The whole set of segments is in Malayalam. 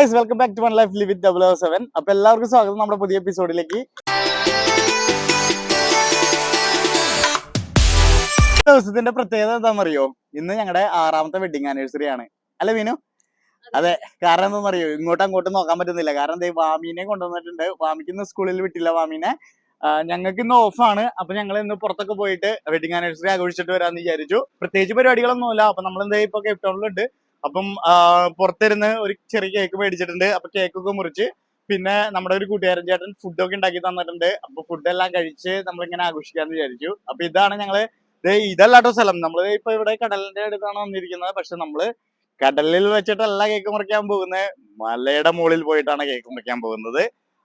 Guys welcome back to one life live with 007. അപ്പൊ എല്ലാവർക്കും സ്വാഗതം നമ്മുടെ പുതിയ എപ്പിസോഡിലേക്ക്. ദിവസത്തിന്റെ പ്രത്യേകത എന്താണെന്നറിയോ? ഇന്ന് ഞങ്ങളുടെ 6ാമത്തെ വെഡിങ് ആനിവേഴ്സറി ആണ് അല്ലെ മീനു? അതെ. കാരണം എന്താണെന്നറിയോ, അങ്ങോട്ടും നോക്കാൻ പറ്റുന്നില്ല. കാരണം എന്താ, വാമീനെ കൊണ്ടുവന്നിട്ടുണ്ട്. വാമിക്ക് ഇന്ന് സ്കൂളിൽ വിട്ടില്ല വാമീനെ. ഞങ്ങൾക്ക് ഇന്ന് ഓഫാണ്. അപ്പൊ ഞങ്ങൾ ഇന്ന് പുറത്തൊക്കെ പോയിട്ട് വെഡിങ് ആനിവേഴ്സറി ആഘോഷിച്ചിട്ട് വരാന്ന് വിചാരിച്ചു. പ്രത്യേകിച്ച് പരിപാടികളൊന്നുമില്ല. അപ്പൊ നമ്മൾ എന്താ ഇപ്പൊ കേപ്പ് ടൗണിലുണ്ട്. അപ്പം പുറത്തിരുന്ന് ഒരു ചെറിയ കേക്ക് മേടിച്ചിട്ടുണ്ട്. അപ്പൊ കേക്കൊക്കെ മുറിച്ച് പിന്നെ നമ്മുടെ ഒരു കൂട്ടുകാരൻ ചേട്ടൻ ഫുഡൊക്കെ ഉണ്ടാക്കി തന്നിട്ടുണ്ട്. അപ്പൊ ഫുഡെല്ലാം കഴിച്ച് നമ്മളിങ്ങനെ ആഘോഷിക്കാന്ന് വിചാരിച്ചു. അപ്പൊ ഇതാണ് ഞങ്ങള്. ഇതല്ലാട്ടോ സ്ഥലം. നമ്മള് ഇപ്പൊ ഇവിടെ കടലിന്റെ അടുത്താണ് വന്നിരിക്കുന്നത്. പക്ഷെ നമ്മള് കടലിൽ വെച്ചിട്ടല്ല കേക്ക് മുറിക്കാൻ പോകുന്നത്, മലയുടെ മുകളിൽ പോയിട്ടാണ് കേക്ക് മുറിക്കാൻ പോകുന്നത്.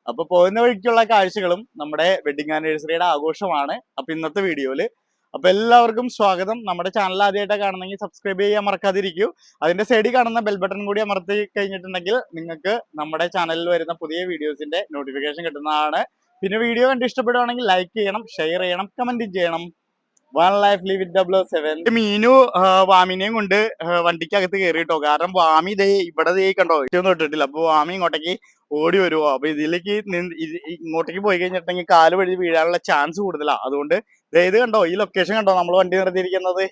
അപ്പൊ പോകുന്ന വഴിക്കുള്ള കാഴ്ചകളും നമ്മുടെ വെഡിങ് ആനിവേഴ്സറിയുടെ ആഘോഷമാണ് അപ്പൊ ഇന്നത്തെ വീഡിയോയില്. അപ്പൊ എല്ലാവർക്കും സ്വാഗതം. നമ്മുടെ ചാനൽ ആദ്യമായിട്ട് കാണുന്നെങ്കിൽ സബ്സ്ക്രൈബ് ചെയ്യാൻ മറക്കാതിരിക്കൂ. അതിന്റെ സൈഡിൽ കാണുന്ന ബെൽ ബട്ടൺ കൂടി അമർത്തി കഴിഞ്ഞിട്ടുണ്ടെങ്കിൽ നിങ്ങൾക്ക് നമ്മുടെ ചാനലിൽ വരുന്ന പുതിയ വീഡിയോസിന്റെ നോട്ടിഫിക്കേഷൻ കിട്ടുന്നതാണ്. പിന്നെ വീഡിയോ കണ്ട് ഇഷ്ടപ്പെടുവാണെങ്കിൽ ലൈക്ക് ചെയ്യണം, ഷെയർ ചെയ്യണം, കമന്റ് ചെയ്യണം. One life live with 007. Meenu വാമിനെയും കൊണ്ട് വണ്ടിക്കകത്ത് കയറി കേട്ടോ. കാരണം വാമി ഇവിടെ കണ്ടോ, ഇതൊന്നും ഇട്ടിട്ടില്ല. അപ്പൊ വാമി ഇങ്ങോട്ടേക്ക് ഓടി വരുവോ. അപ്പൊ ഇതിലേക്ക് ഇങ്ങോട്ടേക്ക് പോയി കഴിഞ്ഞിട്ടുണ്ടെങ്കിൽ കാല് വഴി വീഴാനുള്ള ചാൻസ് കൂടുതലാണ്. അതുകൊണ്ട് ഇത് കണ്ടോ, ഈ ലൊക്കേഷൻ കണ്ടോ, നമ്മൾ വണ്ടി നിർത്തിയിരിക്കുന്നത്.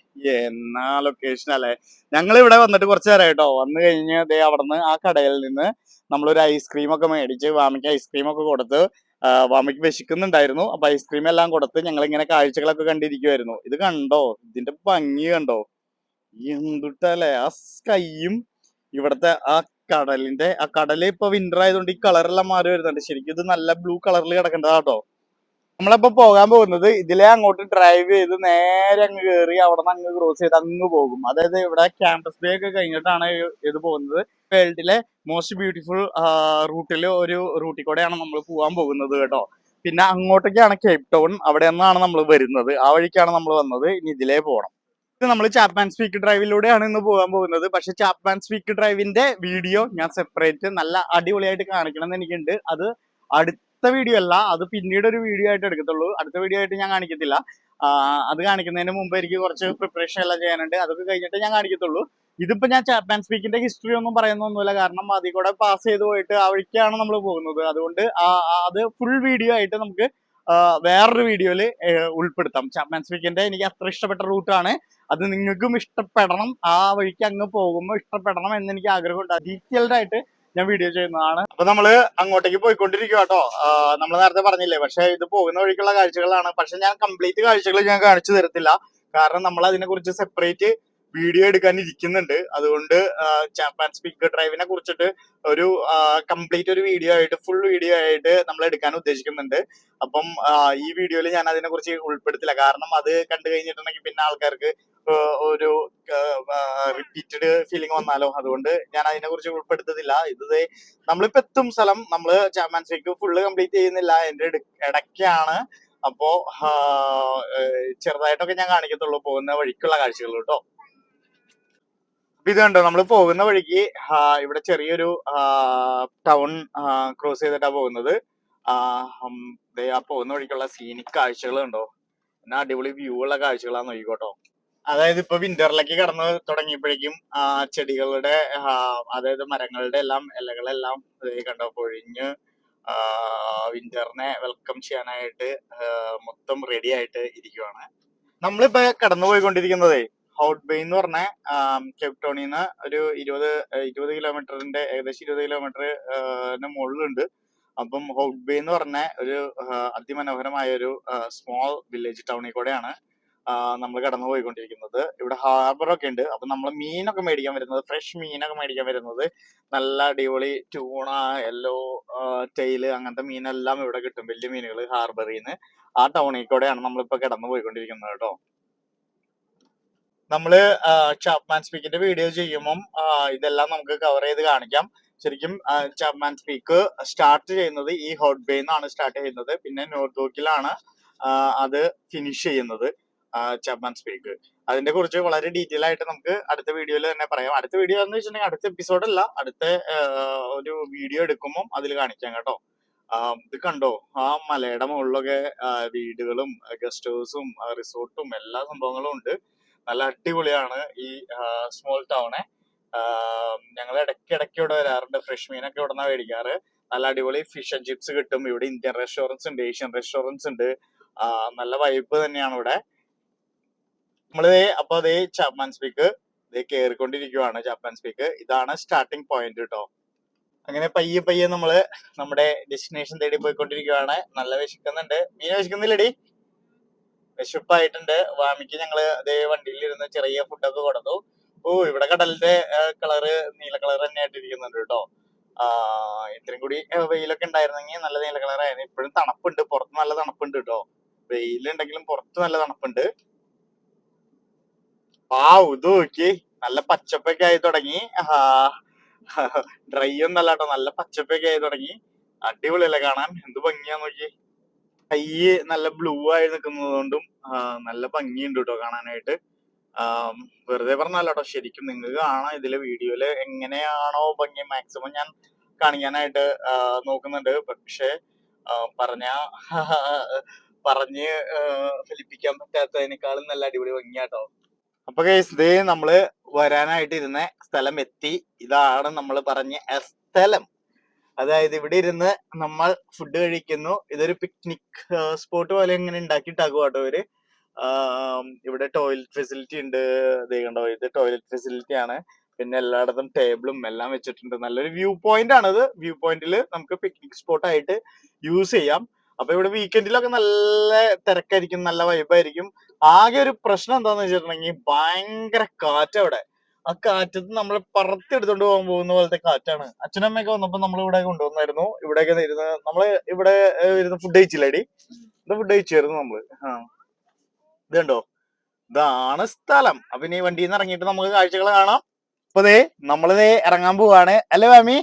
എന്നാ ലൊക്കേഷൻ അല്ലേ. ഞങ്ങൾ ഇവിടെ വന്നിട്ട് കുറച്ച് നേരം കേട്ടോ. വന്നു കഴിഞ്ഞ് അവിടുന്ന് ആ കടയിൽ നിന്ന് നമ്മളൊരു ഐസ്ക്രീം ഒക്കെ മേടിച്ച് വാമിക്ക് ഐസ്ക്രീം ഒക്കെ കൊടുത്ത്, വാമിക്ക് വിശക്കുന്നുണ്ടായിരുന്നു. അപ്പൊ ഐസ്ക്രീം എല്ലാം കൊടുത്ത് ഞങ്ങൾ ഇങ്ങനെ കാഴ്ചകളൊക്കെ കണ്ടിരിക്കുവായിരുന്നു. ഇത് കണ്ടോ, ഇതിന്റെ ഭംഗി കണ്ടോ, എന്തുട്ടല്ലേ. ആ സ്കൈയും ഇവിടത്തെ ആ കടല് ഇപ്പൊ വിന്റർ ആയതുകൊണ്ട് ഈ കളറെല്ലാം മാറി വരുന്നുണ്ട്. ശരിക്കും ഇത് നല്ല ബ്ലൂ കളറിൽ കിടക്കേണ്ടതാട്ടോ. നമ്മളിപ്പോ പോകാൻ പോകുന്നത് ഇതിലെ അങ്ങോട്ട് ഡ്രൈവ് ചെയ്ത് നേരെ അങ്ങ് കയറി അവിടെ നിന്ന് അങ്ങ് ക്രോസ് ചെയ്ത് അങ്ങ് പോകും. അതായത് ഇവിടെ ക്യാമ്പസ് ഡേ ഒക്കെ കഴിഞ്ഞിട്ടാണ് ഇത് പോകുന്നത്. വേൾഡിലെ മോസ്റ്റ് ബ്യൂട്ടിഫുൾ ഒരു റൂട്ടിൽ കൂടെയാണ് നമ്മൾ പോകാൻ പോകുന്നത് കേട്ടോ. പിന്നെ അങ്ങോട്ടേക്കാണ് കേപ്പ് ടൗൺ. അവിടെ നിന്നാണ് നമ്മൾ വരുന്നത്. ആ വഴിക്കാണ് നമ്മൾ വന്നത്. ഇനി ഇതിലേ പോകണം. ഇത് നമ്മൾ ചാപ്മാൻ സ്പീക്ക് ഡ്രൈവിലൂടെയാണ് ഇന്ന് പോകാൻ പോകുന്നത്. പക്ഷെ ചാപ്മാൻ സ്പീക്ക് ഡ്രൈവിന്റെ വീഡിയോ ഞാൻ സെപ്പറേറ്റ് നല്ല അടിപൊളിയായിട്ട് കാണിക്കണം എന്ന് എനിക്കുണ്ട്. അത് അടുത്ത വീഡിയോ അല്ല, അത് പിന്നീട് ഒരു വീഡിയോ ആയിട്ട് എടുക്കത്തുള്ളൂ. അടുത്ത വീഡിയോ ആയിട്ട് ഞാൻ കാണിക്കത്തില്ല. അത് കാണിക്കുന്നതിന് മുമ്പ് എനിക്ക് കുറച്ച് പ്രിപ്പറേഷൻ എല്ലാം ചെയ്യാനുണ്ട്. അതൊക്കെ കഴിഞ്ഞിട്ട് ഞാൻ കാണിക്കത്തുള്ളൂ. ഇതിപ്പോ ഞാൻ ചാപ്മാൻ സ്പീക്കിന്റെ ഹിസ്റ്ററി ഒന്നും പറയുന്നൊന്നുമില്ല. കാരണം അതിൽ കൂടെ പാസ് ചെയ്ത് പോയിട്ട് ആ വഴിക്കാണ് നമ്മൾ പോകുന്നത്. അതുകൊണ്ട് അത് ഫുൾ വീഡിയോ ആയിട്ട് നമുക്ക് വേറൊരു വീഡിയോയില് ഉൾപ്പെടുത്താം. ചാപ്മാൻ സ്പീക്കിന്റെ എനിക്ക് അത്ര ഇഷ്ടപ്പെട്ട റൂട്ടാണ്. അത് നിങ്ങൾക്കും ഇഷ്ടപ്പെടണം. ആ വഴിക്ക് അങ്ങ് പോകുമ്പോൾ ഇഷ്ടപ്പെടണം എന്ന് എനിക്ക് ആഗ്രഹമുണ്ട്. ഡീറ്റെയിൽഡ് ആയിട്ട് ഞാൻ വീഡിയോ ചെയ്യുന്നതാണ്. അപ്പൊ നമ്മള് അങ്ങോട്ടേക്ക് പോയിക്കൊണ്ടിരിക്കുക കേട്ടോ. നമ്മൾ നേരത്തെ പറഞ്ഞില്ലേ, പക്ഷെ ഇത് പോകുന്ന വഴിക്കുള്ള കാഴ്ചകളാണ്. പക്ഷെ ഞാൻ കംപ്ലീറ്റ് കാഴ്ചകൾ ഞാൻ കാണിച്ചു തരത്തില്ല. കാരണം നമ്മൾ അതിനെ കുറിച്ച് സെപ്പറേറ്റ് വീഡിയോ എടുക്കാൻ ഇരിക്കുന്നുണ്ട്. അതുകൊണ്ട് ചാപ്മാൻ സ്പീക്ക് ഡ്രൈവിനെ കുറിച്ചിട്ട് ഒരു കംപ്ലീറ്റ് ഒരു വീഡിയോ ആയിട്ട് ഫുൾ വീഡിയോ ആയിട്ട് നമ്മൾ എടുക്കാൻ ഉദ്ദേശിക്കുന്നുണ്ട്. അപ്പം ഈ വീഡിയോയിൽ ഞാൻ അതിനെ കുറിച്ച് ഉൾപ്പെടുത്തില്ല. കാരണം അത് കണ്ടു കഴിഞ്ഞിട്ടുണ്ടെങ്കിൽ പിന്നെ ആൾക്കാർക്ക് ഒരു റിപ്പീറ്റഡ് ഫീലിംഗ് വന്നാലോ. അതുകൊണ്ട് ഞാൻ അതിനെ കുറിച്ച് ഉൾപ്പെടുത്തത്തില്ല. ഇത് നമ്മളിപ്പോ എത്തും സ്ഥലം, നമ്മള് ചാപ്മാൻ സ്പീക്ക് ഫുള്ള് കംപ്ലീറ്റ് ചെയ്യുന്നില്ല, എന്റെ ഇടയ്ക്കാണ്. അപ്പോ ചെറുതായിട്ടൊക്കെ ഞാൻ കാണിക്കത്തുള്ളൂ പോകുന്ന വഴിക്കുള്ള കാഴ്ചകൾ കേട്ടോ. ഇത് കണ്ടോ, നമ്മൾ പോകുന്ന വഴിക്ക് ഇവിടെ ചെറിയൊരു ടൗൺ ക്രോസ് ചെയ്തിട്ടാ പോകുന്നത്. ആ പോകുന്ന വഴിക്കുള്ള സീനിക് കാഴ്ചകൾ കണ്ടോ, എന്നാ അടിപൊളി വ്യൂ ഉള്ള കാഴ്ചകളാന്ന് നോക്കിക്കോട്ടോ. അതായത് ഇപ്പൊ വിന്ററിലേക്ക് കടന്നു തുടങ്ങിയപ്പോഴേക്കും ചെടികളുടെ അതായത് മരങ്ങളുടെ എല്ലാം ഇലകളെല്ലാം കണ്ടോ പൊഴിഞ്ഞ് വിന്ററിനെ വെൽക്കം ചെയ്യാനായിട്ട് മൊത്തം റെഡി ആയിട്ട് ഇരിക്കുവാണ്. നമ്മളിപ്പോ കടന്നു പോയിക്കൊണ്ടിരിക്കുന്നതേ ഹൗട്ട് ബേ എന്ന് പറഞ്ഞ കേപ്പ് ടൗണിൽ നിന്ന് ഒരു 20 കിലോമീറ്ററിന്റെ ഏകദേശം 20 കിലോമീറ്ററിന് മുകളിലുണ്ട്. അപ്പം ഹൗട്ട് ബേ എന്ന് പറഞ്ഞ ഒരു അതിമനോഹരമായ ഒരു സ്മോൾ വില്ലേജ് ടൗണിൽ കൂടെയാണ് നമ്മൾ കടന്നു പോയിക്കൊണ്ടിരിക്കുന്നത്. ഇവിടെ ഹാർബറൊക്കെ ഉണ്ട്. അപ്പൊ നമ്മൾ മീനൊക്കെ മേടിക്കാൻ വരുന്നത്, ഫ്രഷ് മീനൊക്കെ മേടിക്കാൻ വരുന്നത്, നല്ല അടിപൊളി ട്യൂണ, യെല്ലോ ടെയില് അങ്ങനത്തെ മീനെല്ലാം ഇവിടെ കിട്ടും. വലിയ മീനുകൾ ഹാർബറിൽ നിന്ന്. ആ ടൗണിൽ കൂടെയാണ് നമ്മളിപ്പോ കടന്നു പോയിക്കൊണ്ടിരിക്കുന്നത് കേട്ടോ. നമ്മള് ചാപ്മാൻ സ്പീക്കിന്റെ വീഡിയോ ചെയ്യുമ്പം ഇതെല്ലാം നമുക്ക് കവർ ചെയ്ത് കാണിക്കാം. ശരിക്കും ചാപ്മാൻ സ്പീക്ക് സ്റ്റാർട്ട് ചെയ്യുന്നത് ഈ ഹോട്ട് ബേ എന്നാണ് സ്റ്റാർട്ട് ചെയ്യുന്നത്. പിന്നെ നോർത്ത് അത് ഫിനിഷ് ചെയ്യുന്നത് ചാപ്മാൻ സ്പീക്ക്. അതിനെ കുറിച്ച് വളരെ ഡീറ്റെയിൽ ആയിട്ട് നമുക്ക് അടുത്ത വീഡിയോയിൽ തന്നെ പറയാം. അടുത്ത വീഡിയോ എന്ന് വെച്ചിട്ടുണ്ടെങ്കിൽ അടുത്ത എപ്പിസോഡല്ല, അടുത്ത ഒരു വീഡിയോ എടുക്കുമ്പോൾ അതിൽ കാണിക്കാം കേട്ടോ. ഇത് കണ്ടോ, ആ മലയുടെ മുകളിലൊക്കെ വീടുകളും ഗസ്റ്റ് ഹൗസും റിസോർട്ടും എല്ലാ സംഭവങ്ങളും ഉണ്ട്. നല്ല അടിപൊളിയാണ് ഈ സ്മോൾ ടൗണ്. ഞങ്ങൾ ഇടയ്ക്ക് ഇവിടെ വരാറുണ്ട്. ഫ്രഷ് മീനൊക്കെ ഇവിടെ നിന്നാണ് മേടിക്കാറ്. നല്ല അടിപൊളി ഫിഷ് ആൻഡ് ചിപ്സ് കിട്ടും. ഇവിടെ ഇന്ത്യൻ റെസ്റ്റോറൻറ്റ്സ് ഉണ്ട്, ഏഷ്യൻ റെസ്റ്റോറൻറ്റ്സ് ഉണ്ട്. നല്ല വൈബ് തന്നെയാണ് ഇവിടെ. അപ്പൊ അതേ ചാപ്മാൻസ് പീക്ക് കയറിക്കൊണ്ടിരിക്കുവാണ്. ചാപ്മാൻസ് പീക്ക് ഇതാണ് സ്റ്റാർട്ടിങ് പോയിന്റ് കേട്ടോ. അങ്ങനെ പയ്യെ നമ്മള് നമ്മുടെ ഡെസ്റ്റിനേഷൻ തേടി പോയിക്കൊണ്ടിരിക്കുവാണ്. നല്ല വിശക്കുന്നുണ്ട്. മീൻ വിശക്കുന്നില്ലടി? വിശപ്പായിട്ടുണ്ട്. വാമിക്ക് ഞങ്ങള് അതേ വണ്ടിയിൽ ചെറിയ ഫുഡൊക്കെ കൊടുത്തു. ഇവിടെ കടലിന്റെ കളറ് നീല കളർ തന്നെ ആയിട്ടിരിക്കുന്നുണ്ട് കേട്ടോ. ഇത്രയും കൂടി വെയിലൊക്കെ ഉണ്ടായിരുന്നെങ്കിൽ നല്ല നീല കളറായിരുന്നു. ഇപ്പോഴും തണുപ്പുണ്ട്, പുറത്ത് നല്ല തണുപ്പുണ്ട് കേട്ടോ. വെയിലുണ്ടെങ്കിലും പുറത്ത് നല്ല തണുപ്പുണ്ട്. ഇത് നോക്കി നല്ല പച്ചപ്പൊക്കെ ആയി തുടങ്ങി. ഡ്രൈ ഒന്നല്ല കേട്ടോ, നല്ല പച്ചപ്പൊക്കെ ആയി തുടങ്ങി. അടിപൊളിയല്ലേ കാണാൻ? എന്ത് ഭംഗിയാ നോക്കി. കൈ നല്ല ബ്ലൂ ആയി നിൽക്കുന്നത് കൊണ്ടും നല്ല ഭംഗിയുണ്ട് കേട്ടോ കാണാനായിട്ട്. വെറുതെ പറഞ്ഞല്ലോ കേട്ടോ, ശരിക്കും നിങ്ങൾക്ക് കാണാം ഇതില് വീഡിയോയില് എങ്ങനെയാണോ ഭംഗി മാക്സിമം ഞാൻ കാണിക്കാനായിട്ട് നോക്കുന്നുണ്ട്. പക്ഷെ പറഞ്ഞ് ഫലിപ്പിക്കാൻ പറ്റാത്തതിനേക്കാളും നല്ല അടിപൊളി ഭംഗിയാട്ടോ. അപ്പൊ ഗൈസ് ദേ നമ്മള് വരാനായിട്ട് ഇരുന്ന സ്ഥലം എത്തി. ഇതാണ് നമ്മൾ പറഞ്ഞ സ്ഥലം. അതായത് ഇവിടെ ഇരുന്ന് നമ്മൾ ഫുഡ് കഴിക്കുന്നു. ഇതൊരു പിക്നിക് സ്പോട്ട് പോലെ ഇങ്ങനെ ഉണ്ടാക്കിയിട്ടാകും കേട്ടോ ഇവര്. ഇവിടെ ടോയ്ലറ്റ് ഫെസിലിറ്റി ഉണ്ട്. ഇത് കണ്ടോ, ഇത് ടോയ്ലറ്റ് ഫെസിലിറ്റി ആണ്. പിന്നെ എല്ലായിടത്തും ടേബിളും എല്ലാം വെച്ചിട്ടുണ്ട്. നല്ലൊരു വ്യൂ പോയിന്റ് ആണത്. വ്യൂ പോയിന്റിൽ നമുക്ക് പിക്നിക് സ്പോട്ട് ആയിട്ട് യൂസ് ചെയ്യാം. അപ്പൊ ഇവിടെ വീക്കെൻഡിലൊക്കെ നല്ല തിരക്കായിരിക്കും, നല്ല വൈബായിരിക്കും. ആകെ ഒരു പ്രശ്നം എന്താന്ന് വെച്ചിട്ടുണ്ടെങ്കിൽ ഭയങ്കര കാറ്റ് അവിടെ. ആ കാറ്റത്ത് നമ്മൾ പറത്തെടുത്തോണ്ട് പോകാൻ പോകുന്ന പോലത്തെ കാറ്റാണ്. അച്ഛനമ്മയൊക്കെ വന്നപ്പോ നമ്മൾ ഇവിടെ കൊണ്ടുവന്നായിരുന്നു. ഇവിടെയൊക്കെ ഇരുന്ന് നമ്മള് ഇവിടെ ഇരുന്ന് ഫുഡ് കഴിച്ചില്ലേടി? ഇത് ഫുഡ് കഴിച്ചായിരുന്നു നമ്മള്. ഇത് കണ്ടോ, ഇതാണ് സ്ഥലം. അപ്പൊ ഇനി വണ്ടിയിൽ നിന്ന് ഇറങ്ങിയിട്ട് നമുക്ക് കാഴ്ചകൾ കാണാം. അപ്പൊ നമ്മളിതേ ഇറങ്ങാൻ പോവാണ്. അല്ലേ വാമി?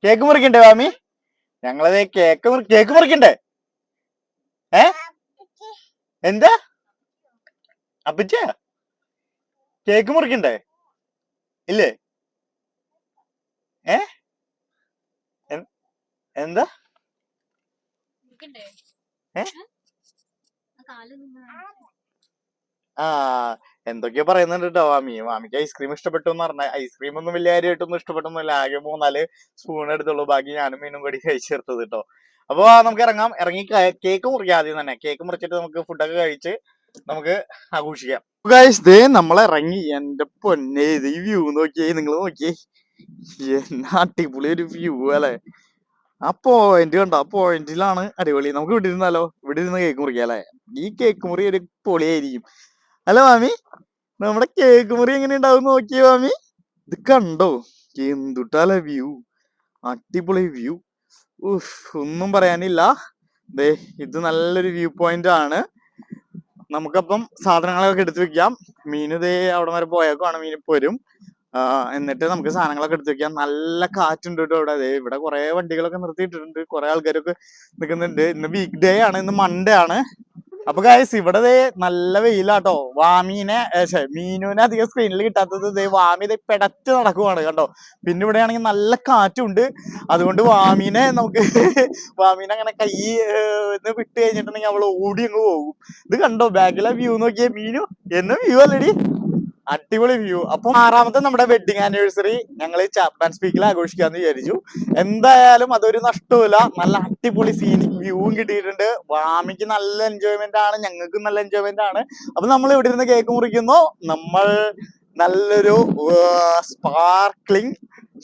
കേക്ക് മുറിക്കണ്ടേ വാമി? ഞങ്ങളതേ കേക്ക് മുറിക്കണ്ടേ? എന്താ അപ്പച്ച കേക്ക് മുറിക്കണ്ടേ? ഇല്ലേ? എന്താ എന്തൊക്കെയോ പറയുന്നുണ്ട് കേട്ടോ മാമിക്ക് ഐസ്ക്രീം ഇഷ്ടപ്പെട്ടു എന്ന് പറഞ്ഞ. ഐസ്ക്രീം ഒന്നും വലിയ കാര്യമായിട്ടൊന്നും ഇഷ്ടപ്പെട്ടൊന്നുമില്ല. ആകെ 3-4 സ്പൂൺ എടുത്തുള്ളൂ. ബാക്കി ഞാനും മീനും കൂടി കഴിച്ചെടുത്തത് കേട്ടോ. അപ്പൊ നമുക്ക് ഇറങ്ങി കേക്ക് മുറിക്കാം. ആദ്യം തന്നെ കേക്ക് മുറിച്ചിട്ട് നമുക്ക് ഫുഡൊക്കെ കഴിച്ച് നമുക്ക് ആഘോഷിക്കാം. നമ്മൾ ഇറങ്ങി. എന്റെ പൊന്നെ, ഇത് ഈ വ്യൂ നോക്കിയേ, നിങ്ങൾ നോക്കിയേ, എന്നാ അടിപൊളി ഒരു വ്യൂ അല്ലെ. ആ പോയിന്റ് കണ്ടോ? ആ പോയിന്റിലാണ് അടിപൊളി. നമുക്ക് ഇവിടെ ഇരുന്നാലോ? ഇവിടെ ഇരുന്ന് കേക്ക് മുറിക്കാം അല്ലെ. ഈ കേക്ക് മുറി ഒരു പൊളിയായിരിക്കും അല്ല മാമി? നമ്മുടെ കേക്ക് മുറി എങ്ങനെ ഉണ്ടാവും നോക്കിയേ മാമി. ഇത് കണ്ടോ എന്തുട്ടാലേ വ്യൂ, അടിപൊളി വ്യൂ. ഒന്നും പറയാനില്ല. ഇത് നല്ലൊരു വ്യൂ പോയിന്റ് ആണ്. നമുക്കപ്പം സാധനങ്ങളൊക്കെ എടുത്തു വെക്കാം. മീന് അവിടെ വരെ പോയേക്കാണ്. മീൻ ഇപ്പൊ വരും. എന്നിട്ട് നമുക്ക് സാധനങ്ങളൊക്കെ എടുത്തു വെക്കാം. നല്ല കാറ്റുണ്ട് കേട്ടോ ഇവിടെ. ഇവിടെ കുറെ വണ്ടികളൊക്കെ നിർത്തിയിട്ടിട്ടുണ്ട്. കുറെ ആൾക്കാരൊക്കെ നിൽക്കുന്നുണ്ട്. ഇന്ന് വീക്ക് ഡേ ആണ്, ഇന്ന് മൺഡേ ആണ്. അപ്പൊ ഗായ്സ് ഇവിടെ നല്ല വെയിലാട്ടോ. മീനുവിനെ അധികം സ്ക്രീനിൽ കിട്ടാത്തത് വാമി പെടച്ച് നടക്കുവാണ് കണ്ടോ. പിന്നെ ഇവിടെ ആണെങ്കിൽ നല്ല കാറ്റുണ്ട്. അതുകൊണ്ട് വാമീനെ അങ്ങനെ കൈ വിട്ട് കഴിഞ്ഞിട്ടുണ്ടെങ്കിൽ അവള് ഓടി അങ്ങ് പോകും. ഇത് കണ്ടോ, ബാക്കിലെ വ്യൂ നോക്കിയേ. മീനു എന്ന വ്യൂ അല്ലടി, അടിപൊളി വ്യൂ. അപ്പൊ 6ാമത്തെ നമ്മുടെ വെഡിങ് ആനിവേഴ്സറി ഞങ്ങൾ ചാപ്മാൻസ് പീക്കിൽ ആഘോഷിക്കാന്ന് വിചാരിച്ചു. എന്തായാലും അതൊരു നഷ്ടവുമില്ല. നല്ല അടിപൊളി സീനിക് വ്യൂവും കിട്ടിയിട്ടുണ്ട്. വാമിക്ക് നല്ല എൻജോയ്മെന്റ് ആണ്, ഞങ്ങൾക്കും നല്ല എൻജോയ്മെന്റ് ആണ്. അപ്പൊ നമ്മൾ ഇവിടെ ഇരുന്ന് കേക്ക് മുറിക്കുന്നു. നമ്മൾ നല്ലൊരു സ്പാർക്ലിംഗ്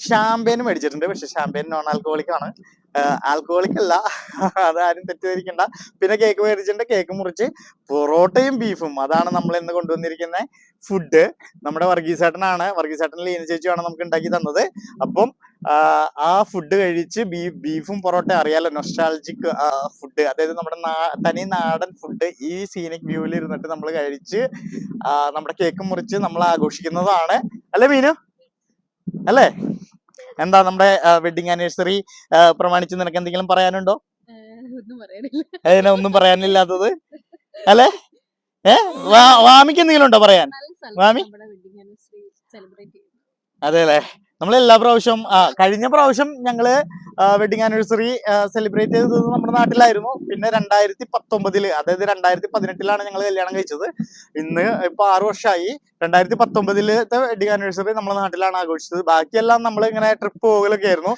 ഷാമ്പയിൻ മേടിച്ചിട്ടുണ്ട്. പക്ഷെ ഷാമ്പയിൻ നോൺ ആൽക്കഹോളിക് ആണ്, ആൽക്കഹോളിക് അല്ല, അതാരും തെറ്റിദ്ധരിക്കണ്ട. പിന്നെ കേക്ക് മേടിച്ചിട്ടുണ്ട്. കേക്ക് മുറിച്ച് പൊറോട്ടയും ബീഫും, അതാണ് നമ്മൾ ഇന്ന് കൊണ്ടുവന്നിരിക്കുന്ന ഫുഡ്. നമ്മുടെ വർഗീസേട്ടനാണ്, വർഗീസേട്ടൻ ലീന ചേച്ചിയാണ് നമുക്ക് ഉണ്ടാക്കി തന്നത്. അപ്പം ആ ഫുഡ് കഴിച്ച് ബീഫും പൊറോട്ട അറിയാലോ, നൊസ്റ്റാൾജിക് ഫുഡ്, അതായത് നമ്മുടെ തനി നാടൻ ഫുഡ് ഈ സീനിക് വ്യൂവിൽ ഇരുന്നിട്ട് നമ്മൾ കഴിച്ച് നമ്മുടെ കേക്ക് മുറിച്ച് നമ്മൾ ആഘോഷിക്കുന്നതാണ്. അല്ലേ മീനു? അല്ലേ? എന്താ നമ്മുടെ വെഡിങ് ആനിവേഴ്സറി പ്രമാണിച്ച് നിനക്ക് എന്തെങ്കിലും പറയാനുണ്ടോ? ഒന്നും പറയാനില്ലാത്തത് അല്ലേ? വാമിക്ക് എന്തെങ്കിലും ഉണ്ടോ പറയാൻ? വാമി അതെ അല്ലേ, നമ്മൾ എല്ലാ പ്രാവശ്യം കഴിഞ്ഞ പ്രാവശ്യം ഞങ്ങള് വെഡിങ് ആനിവേഴ്സറി സെലിബ്രേറ്റ് ചെയ്തത് നമ്മുടെ നാട്ടിലായിരുന്നു. പിന്നെ 2019, അതായത് 2018 ഞങ്ങൾ കല്യാണം കഴിച്ചത്. ഇപ്പൊ 6 വർഷമായി. 2019 വെഡിങ് ആനിവേഴ്സറി നമ്മുടെ നാട്ടിലാണ് ആഘോഷിച്ചത്. ബാക്കിയെല്ലാം നമ്മൾ ഇങ്ങനെ ട്രിപ്പ് പോകലൊക്കെ ആയിരുന്നു.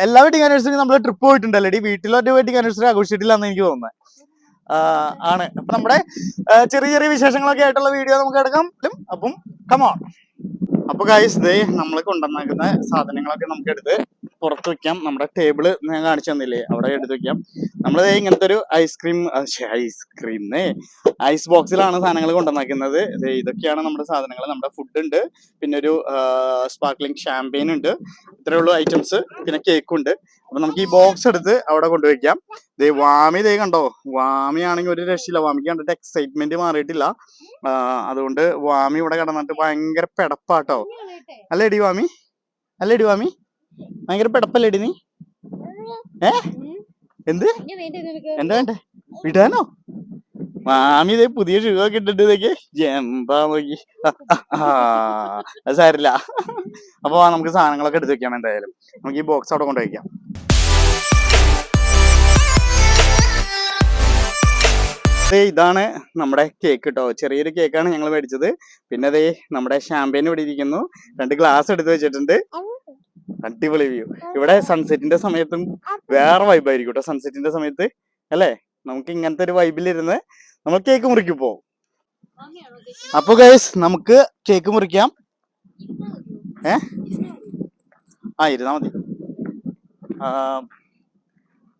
എല്ലാ വെഡിങ് ആനിവേഴ്സറി നമ്മൾ ട്രിപ്പ് പോയിട്ടുണ്ടല്ലേ? വീട്ടിലൊരു വെഡിങ് ആനിവേഴ്സറി ആഘോഷിച്ചിട്ടില്ല എന്ന് എനിക്ക് തോന്നുന്നത്. ആണ്. അപ്പൊ നമ്മുടെ ചെറിയ ചെറിയ വിശേഷങ്ങളൊക്കെ ആയിട്ടുള്ള വീഡിയോ നമുക്ക് എടുക്കാം. അപ്പം കമോൺ. അപ്പൊ ഗൈസ്, ദേ നമ്മൾ കൊണ്ടുവന്നിരിക്കുന്ന സാധനങ്ങളൊക്കെ നമുക്ക് എടുത്ത് പുറത്ത് വെക്കാം. നമ്മുടെ ടേബിള് ഞാൻ കാണിച്ചു തന്നില്ലേ, അവിടെ എടുത്ത് വെക്കാം. നമ്മൾ ഇങ്ങനത്തെ ഒരു ഐസ് ബോക്സിലാണ് സാധനങ്ങൾ കൊണ്ടുവന്നിരിക്കുന്നത്. ഇതൊക്കെയാണ് നമ്മുടെ സാധനങ്ങൾ. നമ്മുടെ ഫുഡ് ഉണ്ട്, പിന്നെ ഒരു സ്പാർക്ലിംഗ് ഷാമ്പെയിൻ ഉണ്ട്. ഇത്രയേ ഉള്ളൂ ഐറ്റംസ്. പിന്നെ കേക്കും ഉണ്ട്. അപ്പൊ നമുക്ക് ഈ ബോക്സ് എടുത്ത് അവിടെ കൊണ്ടുവയ്ക്കാം. വാമി കണ്ടോ, വാമിയാണെങ്കിൽ ഒരു രക്ഷയില്ല. വാമിക്ക് കണ്ടിട്ട് എക്സൈറ്റ്മെന്റ് മാറിയിട്ടില്ല. അതുകൊണ്ട് വാമി ഇവിടെ കിടന്നിട്ട് ഭയങ്കര പെടപ്പാട്ടോ. അല്ലേടി വാമി? ഭയങ്കര പെടപ്പല്ലേടി നീ? എന്ത് എന്താ വേണ്ടേ? വിടാനോ? മാമി പുതിയ ഷൂ ഒക്കെ ഇട്ടിട്ട് ഇതൊക്കെ ജമ്പാ നോക്കി. അത് സാരില്ല. അപ്പൊ നമുക്ക് സാധനങ്ങളൊക്കെ എടുത്ത് വെക്കാം. എന്തായാലും നമുക്ക് ഈ ബോക്സ് അവിടെ കൊണ്ടുവയ്ക്കാം. ഇതാണ് നമ്മുടെ കേക്ക് കേട്ടോ. ചെറിയൊരു കേക്കാണ് ഞങ്ങൾ മേടിച്ചത്. പിന്നെ അതേ നമ്മുടെ ഷാമ്പയിൻ ഇവിടെ ഇരിക്കുന്നു. 2 ഗ്ലാസ് എടുത്ത് വെച്ചിട്ടുണ്ട്. അടിപൊളി വ്യൂ. ഇവിടെ സൺസെറ്റിന്റെ സമയത്തും വേറെ വൈബായിരിക്കും കേട്ടോ. സൺസെറ്റിന്റെ സമയത്ത് അല്ലേ, നമുക്ക് ഇങ്ങനത്തെ ഒരു വൈബിലിരുന്ന് നമ്മൾ കേക്ക് മുറിക്കുമ്പോ. അപ്പൊ ഗൈസ്, നമുക്ക് കേക്ക് മുറിക്കാം. ഇരുന്നാ മതി.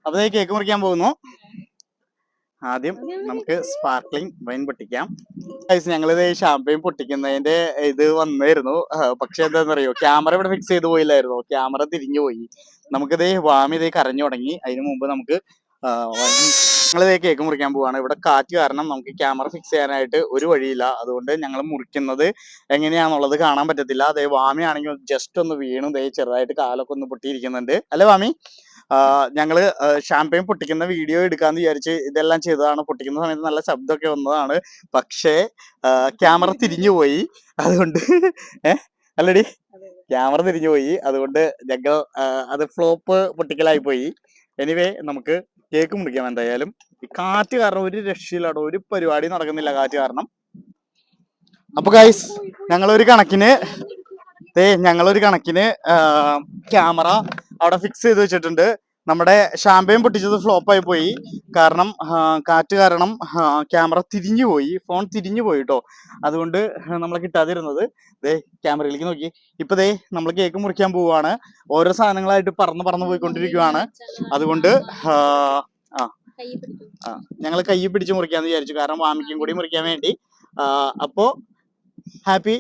അപ്പൊ കേക്ക് മുറിക്കാൻ പോകുന്നു. ആദ്യം നമുക്ക് സ്പാർക്ലിംഗ് വൈൻ പൊട്ടിക്കാം. ഞങ്ങളിത് ഷാമ്പയിൻ പൊട്ടിക്കുന്നതിന്റെ ഇത് വന്നായിരുന്നു. പക്ഷെ എന്താണെന്നറിയോ, ക്യാമറ ഇവിടെ ഫിക്സ് ചെയ്ത് പോയില്ലായിരുന്നു. ക്യാമറ തിരിഞ്ഞു പോയി. നമുക്കിത് വാമി കരഞ്ഞു തുടങ്ങി. അതിനു മുമ്പ് നമുക്ക് ഞങ്ങളിത് കേക്ക് മുറിക്കാൻ പോവാണ്. ഇവിടെ കാറ്റ് കാരണം നമുക്ക് ക്യാമറ ഫിക്സ് ചെയ്യാനായിട്ട് ഒരു വഴിയില്ല. അതുകൊണ്ട് ഞങ്ങൾ മുറിക്കുന്നത് എങ്ങനെയാന്നുള്ളത് കാണാൻ പറ്റത്തില്ല. വാമി ആണെങ്കിൽ ജസ്റ്റ് ഒന്ന് വീണു. ചെറുതായിട്ട് കാലൊക്കെ ഒന്ന് പൊട്ടിയിരിക്കുന്നുണ്ട്. അല്ലെ വാമി? ഞങ്ങള് ഷാമ്പയിൻ പൊട്ടിക്കുന്ന വീഡിയോ എടുക്കാന്ന് വിചാരിച്ച് ഇതെല്ലാം ചെയ്തതാണ്. പൊട്ടിക്കുന്ന സമയത്ത് നല്ല ശബ്ദമൊക്കെ വന്നതാണ്. പക്ഷേ ക്യാമറ തിരിഞ്ഞു പോയി. അതുകൊണ്ട് അല്ലടി, ക്യാമറ തിരിഞ്ഞു പോയി. അതുകൊണ്ട് ഞങ്ങൾ അത് ഫ്ലോപ്പ് പൊട്ടിക്കലായി പോയി. എനിവേ, നമുക്ക് കേക്ക് മുറിക്കാം. എന്തായാലും ഈ കാറ്റ് കാരണം ഒരു രക്ഷയില്ലാടോ, ഒരു പരിപാടി നടക്കുന്നില്ല കാറ്റ് കാരണം. അപ്പൊ ഗൈസ്, ഞങ്ങളൊരു കണക്കിന് ക്യാമറ അവിടെ ഫിക്സ് ചെയ്ത് വെച്ചിട്ടുണ്ട്. നമ്മുടെ ഷാമ്പയിൻ പൊട്ടിച്ചത് ഫ്ലോപ്പായി പോയി. കാരണം കാറ്റ് കാരണം ക്യാമറ തിരിഞ്ഞു പോയി, ഫോൺ തിരിഞ്ഞു പോയി കേട്ടോ. അതുകൊണ്ട് നമ്മൾ കിട്ടാതിരുന്നത്. ക്യാമറയിലേക്ക് നോക്കി. ഇപ്പൊ നമ്മൾ കേക്ക് മുറിക്കാൻ പോവാണ്. ഓരോ സാധനങ്ങളായിട്ട് പറന്ന് പോയിക്കൊണ്ടിരിക്കുവാണ്. അതുകൊണ്ട് ഞങ്ങൾ കൈ പിടിച്ച് മുറിക്കാന്ന് വിചാരിച്ചു, കാരണം വാമിക്കും കൂടി മുറിക്കാൻ വേണ്ടി. അപ്പോ happy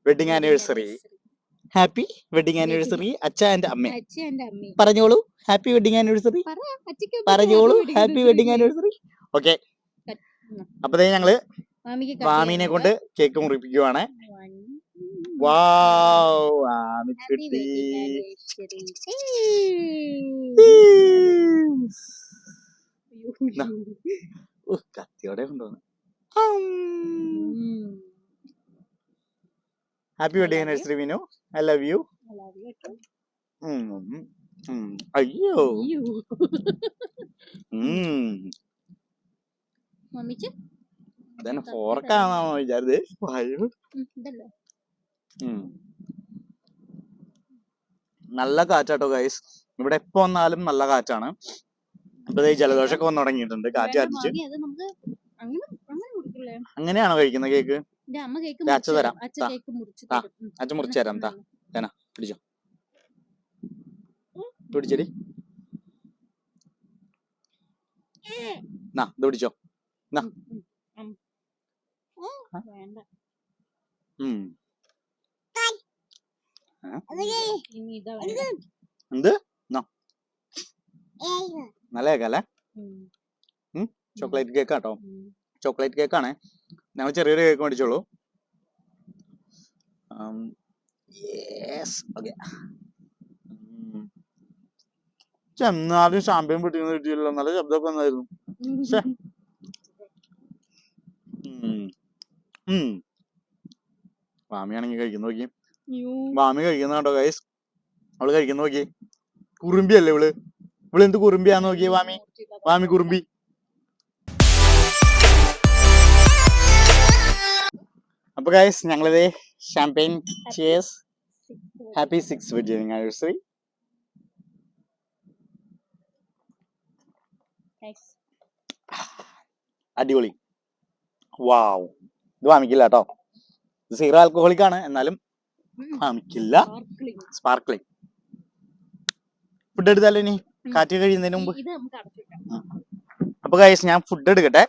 wedding anniversary. Happy wedding anniversary അച്ഛ ആൻഡ് അമ്മ. പറഞ്ഞോളൂ ഹാപ്പി വെഡിങ് ആനിവേഴ്സറി. പറഞ്ഞോളൂ ഹാപ്പി വെഡിങ് ആനിവേഴ്സറി. ഓക്കെ. അപ്പൊ ഞങ്ങള് വാമീനെ കൊണ്ട് കേക്ക് മുറിപ്പിക്കുവാണ്. കത്തിയോടെ കൊണ്ടുവന്നു. Happy wedding anniversary Vinu. I love you. അയ്യോ. അതന്നെ ഫോർക്കാണെന്നാണോ വിചാരിച്ചത്? നല്ല കാറ്റാട്ടോ ഗൈസ്. ഇവിടെ എപ്പോ വന്നാലും നല്ല കാറ്റാണ്. ഇപ്പൊ ജലദോഷമൊക്കെ വന്നു തുടങ്ങിയിട്ടുണ്ട് കാറ്റ് കാറ്റിച്ച്. അങ്ങനെയാണോ കഴിക്കുന്ന കേക്ക്? അച്ഛ തരാം. അച്ഛ മുറിച്ചു തരാം. പിടിച്ചോ, പിടിച്ചടി. ഇത് പിടിച്ചോ. എന്ത് നല്ല കേക്കല്ലേ? ചോക്ലേറ്റ് കേക്ക് കേട്ടോ. ചോക്ലേറ്റ് കേക്കാണ്. ഞങ്ങൾ ചെറിയൊരു കേക്ക് മേടിച്ചോളൂ. എന്നാലും ഷാമ്പയിൻ പൊട്ടിക്കുന്ന കിട്ടിയല്ലോ. നല്ല ശബ്ദമൊക്കെ വന്നായിരുന്നു. വാമിയാണെങ്കിൽ കഴിക്കുന്നു നോക്കി. മാമി കഴിക്കുന്ന കേട്ടോ ഗൈസ്. അവള് കഴിക്കുന്ന നോക്കി. കുറുമ്പിയല്ലേ ഇവള് എന്ത് കുറുമ്പിയാന്ന് നോക്കിയേ മാമി കുറുമ്പി. അപ്പൊ ഗൈസ് ഞങ്ങളിത് champagne cheers. Happy 6th wedding anniversary. അടിപൊളി. വാവ്. ഇത് വാമിക്കില്ല കേട്ടോ, ഇത് 0 ആൽക്കഹോളിക് ആണ്, എന്നാലും വാമിക്കില്ല. സ്പാർക്ലിംഗ്. ഫുഡ് എടുത്താലോ ഇനി, കാറ്റ് കഴിയുന്നതിന് മുമ്പ്. അപ്പൊ ഗൈസ് ഞാൻ ഫുഡ് എടുക്കട്ടെ.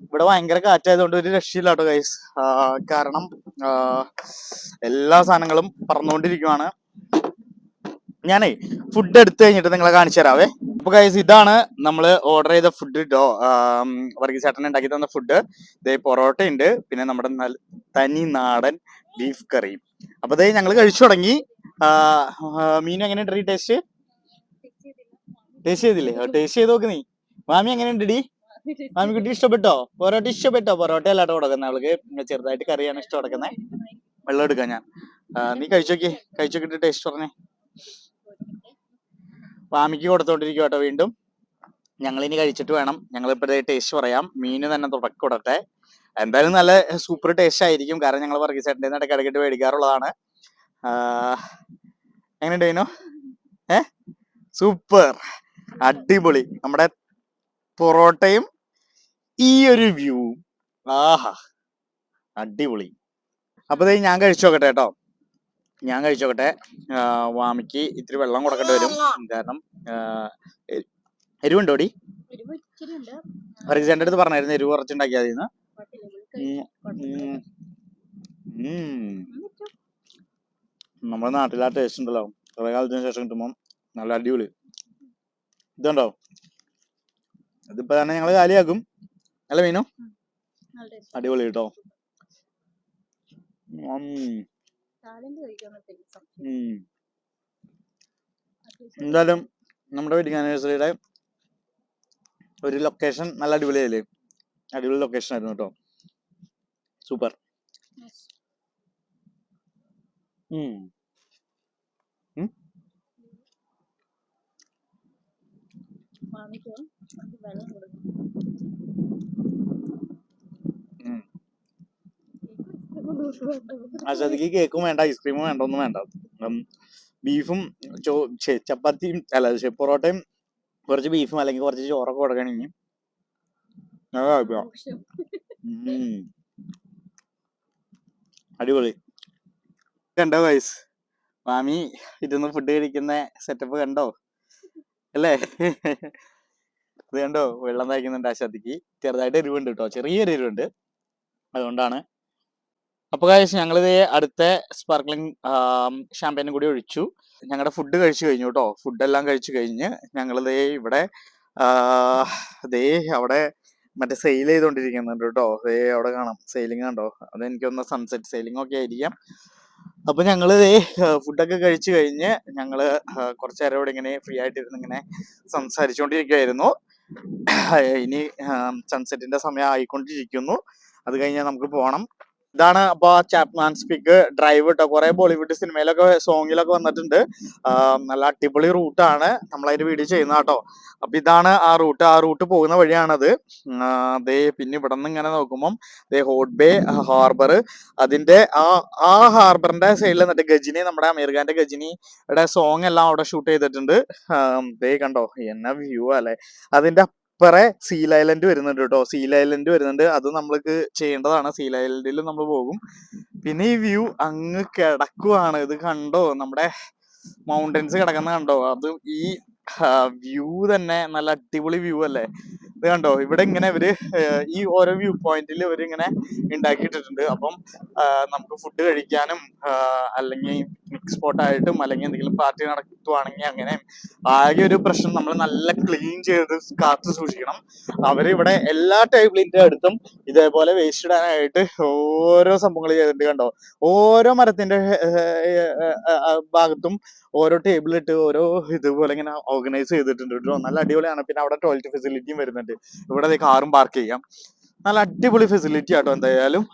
ഇവിടെ ഭയങ്കര കാറ്റായതുകൊണ്ട് ഒരു രക്ഷയില്ല കേട്ടോ ഗൈസ്. കാരണം എല്ലാ സാധനങ്ങളും പറന്നുകൊണ്ടിരിക്കുവാണ്. ഞാനേ ഫുഡ് എടുത്തു കഴിഞ്ഞിട്ട് നിങ്ങളെ കാണിച്ചു തരാവേ. അപ്പൊ ഗൈസ് ഇതാണ് നമ്മള് ഓർഡർ ചെയ്ത ഫുഡ് കേട്ടോ. വർഗീസ് ചേട്ടൻ ഉണ്ടാക്കി തന്ന ഫുഡ്. പൊറോട്ട ഉണ്ട്, പിന്നെ നമ്മുടെ തനി നാടൻ ബീഫ് കറിയും. അപ്പൊ ഞങ്ങൾ കഴിച്ചു തുടങ്ങി. മീൻ എങ്ങനെയുണ്ട് ടേസ്റ്റ്? ടേസ്റ്റ് ചെയ്തില്ലേ? ടേസ്റ്റ് ചെയ്ത് നോക്ക് നീ. മാമി എങ്ങനെയുണ്ട് ഡി? മാമി കുട്ടി ഇഷ്ടപ്പെട്ടോ? പൊറോട്ട ഇഷ്ടപ്പെട്ടോ? പൊറോട്ട അല്ലാട്ടോ കൊടുക്കുന്നത്, അവൾക്ക് ചെറുതായിട്ട് കറിയാണ് ഇഷ്ടം കൊടുക്കുന്നത്. വെള്ളം എടുക്കാം ഞാൻ. നീ കഴിച്ചോക്കിട്ട് ടേസ്റ്റ് പറഞ്ഞേ. മാമിക്ക് കൊടുത്തോണ്ടിരിക്കും കേട്ടോ വീണ്ടും. ഞങ്ങൾ ഇനി കഴിച്ചിട്ട് വേണം ഞങ്ങളിപ്പോ ടേസ്റ്റ് പറയാം. മീന് തന്നെ തുടക്കട്ടെ. എന്തായാലും നല്ല സൂപ്പർ ടേസ്റ്റ് ആയിരിക്കും, കാരണം ഞങ്ങൾ വർഗീസ് ചേട്ടൻ്റെ ഇടയ്ക്കിടയ്ക്കിട്ട് മേടിക്കാറുള്ളതാണ്. എങ്ങനെയുണ്ടായിരുന്നു? സൂപ്പർ, അടിപൊളി. നമ്മുടെ പൊറോട്ടയും ഈ ഒരു വ്യൂ, ആഹാ അടിപൊളി. അപ്പൊ ഞാൻ കഴിച്ചോക്കട്ടെ കേട്ടോ, ഞാൻ കഴിച്ചോക്കട്ടെ. വാമിക്ക് ഇത്തിരി വെള്ളം കൊടുക്കേണ്ടി വരും, കാരണം എരിവുണ്ടോടി? വർഗീസ് ചേട്ടൻ്റെ അടുത്ത് പറഞ്ഞായിരുന്നു എരിവ് കുറച്ചുണ്ടാക്കിയാതിന്ന്. നമ്മുടെ നാട്ടിൽ ആ ടേസ്റ്റ് ഉണ്ടല്ലോ, കുറെ കാലത്തിന് ശേഷം കിട്ടുമ്പോൾ നല്ല അടിപൊളി. ഇതുണ്ടോ? ഇതിപ്പോ തന്നെ ഞങ്ങള് കാലിയാക്കും അല്ല മീനു? അടിപൊളി കേട്ടോ. എന്തായാലും നമ്മുടെ വെഡിങ് ആനിവേഴ്സറിയുടെ ഒരു ലൊക്കേഷൻ നല്ല അടിപൊളിയല്ലേ? അടിപൊളി ലൊക്കേഷൻ ആയിരുന്നു കേട്ടോ, സൂപ്പർ. അശ്വതിക്ക് കേക്കും വേണ്ട, ഐസ്ക്രീമും വേണ്ട, ഒന്നും വേണ്ട. ബീഫും ചപ്പാത്തിയും അല്ല പൊറോട്ടയും കുറച്ച് ബീഫും അല്ലെങ്കിൽ കുറച്ച് ചോറൊക്കെ കൊടുക്കണെങ്കിൽ അടിപൊളി. കണ്ടോ ഗൈസ്, മാമി ഇരുന്ന് ഫുഡ് കഴിക്കുന്ന സെറ്റപ്പ് കണ്ടോ അല്ലേ? ഇത് കണ്ടോ, വെള്ളം തയ്ക്കുന്നുണ്ട് ആശാദിക്ക്. ചെറുതായിട്ട് എരിവുണ്ട് കേട്ടോ, ചെറിയൊരു എരിവുണ്ട്, അതുകൊണ്ടാണ്. അപ്പൊ ഗൈസ് ഞങ്ങളിത് അടുത്ത സ്പാർക്ലിംഗ് ഷാമ്പയിനും കൂടി ഒഴിച്ചു. ഞങ്ങളുടെ ഫുഡ് കഴിച്ചു കഴിഞ്ഞു കേട്ടോ. ഫുഡെല്ലാം കഴിച്ചു കഴിഞ്ഞ് ഞങ്ങളിതേ ഇവിടെ അവിടെ മറ്റേ സെയിൽ ചെയ്തോണ്ടിരിക്കുന്നുണ്ട് കേട്ടോ. അവിടെ കാണാം സെയിലിംഗ് കണ്ടോ, അതെനിക്കൊന്ന് സൺസെറ്റ് സെയിലിംഗ് ഒക്കെ ആയിരിക്കാം. അപ്പൊ ഞങ്ങള് ഫുഡൊക്കെ കഴിച്ചു കഴിഞ്ഞ് ഞങ്ങള് കുറച്ചു നേരം ഇവിടെ ഇങ്ങനെ ഫ്രീ ആയിട്ടിരുന്ന് ഇങ്ങനെ സംസാരിച്ചുകൊണ്ടിരിക്കുകയായിരുന്നു. ഇനി സൺസെറ്റിന്റെ സമയം ആയിക്കൊണ്ടിരിക്കുന്നു, അത് കഴിഞ്ഞാൽ നമുക്ക് പോണം. ഇതാണ് അപ്പൊ ചാപ്മാൻ സ്പീക്ക് ഡ്രൈവ് കേട്ടോ. കുറെ ബോളിവുഡ് സിനിമയിലൊക്കെ സോങ്ങിലൊക്കെ വന്നിട്ടുണ്ട്. നല്ല അടിപൊളി റൂട്ടാണ്, നമ്മളതിന്റെ വീഡിയോ ചെയ്യുന്ന കേട്ടോ. അപ്പൊ ഇതാണ് ആ റൂട്ട് പോകുന്ന വഴിയാണത്. പിന്നെ ഇവിടെ നിന്ന് ഇങ്ങനെ നോക്കുമ്പം ഹോട്ട് ബേ ഹാർബർ, അതിന്റെ ആ ഹാർബറിന്റെ സൈഡിൽ നിന്നിട്ട് ഗജിനി, നമ്മുടെ അമീർ ഖാന്റെ ഗജിനിയുടെ സോങ് എല്ലാം അവിടെ ഷൂട്ട് ചെയ്തിട്ടുണ്ട്. കണ്ടോ എന്നാ വ്യൂ അല്ലെ. അതിന്റെ അപ്പറെ സീൽ ഐലൻഡ് വരുന്നുണ്ട് കേട്ടോ, സീൽ ഐലൻഡ് വരുന്നുണ്ട്, അത് നമ്മൾക്ക് ചെയ്യേണ്ടതാണ്. സീൽ ഐലൻഡിൽ നമ്മൾ പോകും. പിന്നെ ഈ വ്യൂ അങ്ങ് കിടക്കുവാണ്, ഇത് കണ്ടോ, നമ്മുടെ മൗണ്ടൻസ് കിടക്കുന്ന കണ്ടോ, അത് ഈ വ്യൂ തന്നെ നല്ല അടിപൊളി വ്യൂ അല്ലേ? ഇത് കണ്ടോ, ഇവിടെ ഇങ്ങനെ ഇവര് ഈ ഓരോ വ്യൂ പോയിന്റിൽ ഇവര് ഇങ്ങനെ ഉണ്ടാക്കിയിട്ടിട്ടുണ്ട്. അപ്പം നമുക്ക് ഫുഡ് കഴിക്കാനും അല്ലെങ്കിൽ പിക്നിക് സ്പോട്ടായിട്ടും അല്ലെങ്കിൽ എന്തെങ്കിലും പാർട്ടി നടത്തുവാണെങ്കിൽ അങ്ങനെ. ആകെ ഒരു പ്രശ്നം, നമ്മൾ നല്ല ക്ലീൻ ചെയ്ത് കാത്തു സൂക്ഷിക്കണം. അവരിവിടെ എല്ലാ ടേബിളിന്റെ അടുത്തും ഇതേപോലെ വേസ്റ്റ് ഇടാനായിട്ട് ഓരോ സംഭവങ്ങൾ ചെയ്തിട്ടുണ്ട് കണ്ടോ. ഓരോ മരത്തിന്റെ ഭാഗത്തും ഓരോ ടേബിൾ ഇട്ട് ഓരോ ഇതുപോലെ ഇങ്ങനെ ഓർഗനൈസ് ചെയ്തിട്ടുണ്ട് കേട്ടോ, നല്ല അടിപൊളിയാണ്. പിന്നെ അവിടെ ടോയ്ലറ്റ് ഫെസിലിറ്റിയും വരുന്നുണ്ട്, ഇവിടെ കാറും പാർക്ക് ചെയ്യാം. നല്ല അടിപൊളി ഫെസിലിറ്റി ആട്ടോ എന്തായാലും,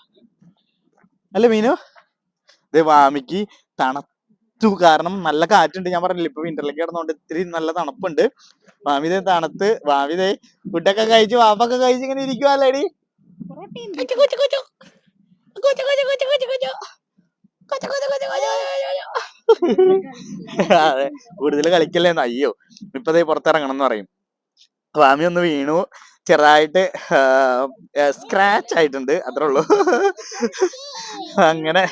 അല്ലേ മീനു? വാമിക്ക് തണുത്തു, കാരണം നല്ല കാറ്റുണ്ട്. ഞാൻ പറഞ്ഞില്ല ഇപ്പൊ വിന്ററിലേക്ക് കിടന്നുകൊണ്ട് ഇത്തിരി നല്ല തണുപ്പുണ്ട്. വാമി ഇതേ തണുത്ത്, വാമി ഇതേ ഫുഡൊക്കെ കഴിച്ച് വാപ്പൊക്കെ കഴിച്ച് ഇങ്ങനെ ഇരിക്കുവല്ലേടി. അതെ, കൂടുതൽ കളിക്കല്ലേന്ന്. അയ്യോ ഇപ്പൊ ദേ പുറത്തിറങ്ങണം എന്ന് പറയും. വാമി ഒന്ന് വീണു, ചെറുതായിട്ട് സ്ക്രാച്ച് ആയിട്ടുണ്ട്, അത്രേ ഉള്ളൂ. അങ്ങനെ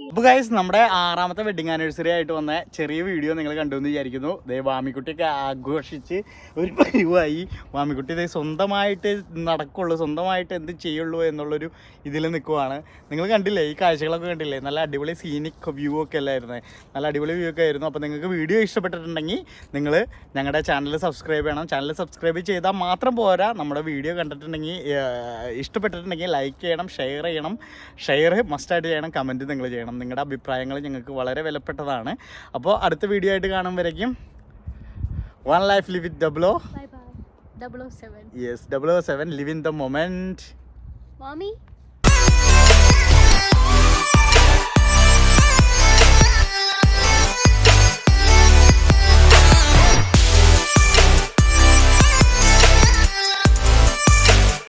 അപ്പൊ ഗൈസ്, നമ്മുടെ 6ാമത്തെ വെഡിങ് ആനിവേഴ്സറി ആയിട്ട് വന്ന ചെറിയ വീഡിയോ നിങ്ങൾ കണ്ടു എന്ന് വിചാരിക്കുന്നു. ദേ വാമിക്കുട്ടിയൊക്കെ ആഘോഷിച്ച് ഒരു പരിവായി. വാമിക്കുട്ടി ഇതേ സ്വന്തമായിട്ട് നടക്കുള്ളൂ, സ്വന്തമായിട്ട് എന്ത് ചെയ്യുള്ളൂ എന്നുള്ളൊരു ഇതിൽ നിൽക്കുവാണ്. നിങ്ങൾ കണ്ടില്ലേ ഈ കാഴ്ചകളൊക്കെ കണ്ടില്ലേ? നല്ല അടിപൊളി സീനിക് വ്യൂ ഒക്കെ അല്ലായിരുന്നേ, നല്ല അടിപൊളി വ്യൂ ഒക്കെ ആയിരുന്നു. അപ്പോൾ നിങ്ങൾക്ക് വീഡിയോ ഇഷ്ടപ്പെട്ടിട്ടുണ്ടെങ്കിൽ നിങ്ങൾ ഞങ്ങളുടെ ചാനൽ സബ്സ്ക്രൈബ് ചെയ്യണം. ചാനൽ സബ്സ്ക്രൈബ് ചെയ്താൽ മാത്രം പോരാ, നമ്മുടെ വീഡിയോ കണ്ടിട്ടുണ്ടെങ്കിൽ ഇഷ്ടപ്പെട്ടിട്ടുണ്ടെങ്കിൽ ലൈക്ക് ചെയ്യണം, ഷെയർ ചെയ്യണം. ഷെയർ മസ്റ്റായിട്ട് ചെയ്യണം, കമൻറ്റ് നിങ്ങൾ ചെയ്യണം. നിങ്ങളുടെ അഭിപ്രായങ്ങൾ ഞങ്ങൾക്ക് വളരെ വിലപ്പെട്ടതാണ്. അപ്പോൾ അടുത്ത വീഡിയോ ആയിട്ട് കാണും വരയ്ക്കും. One life, live with 00. Bye bye. 007. Yes, 007, live in the moment. Mommy.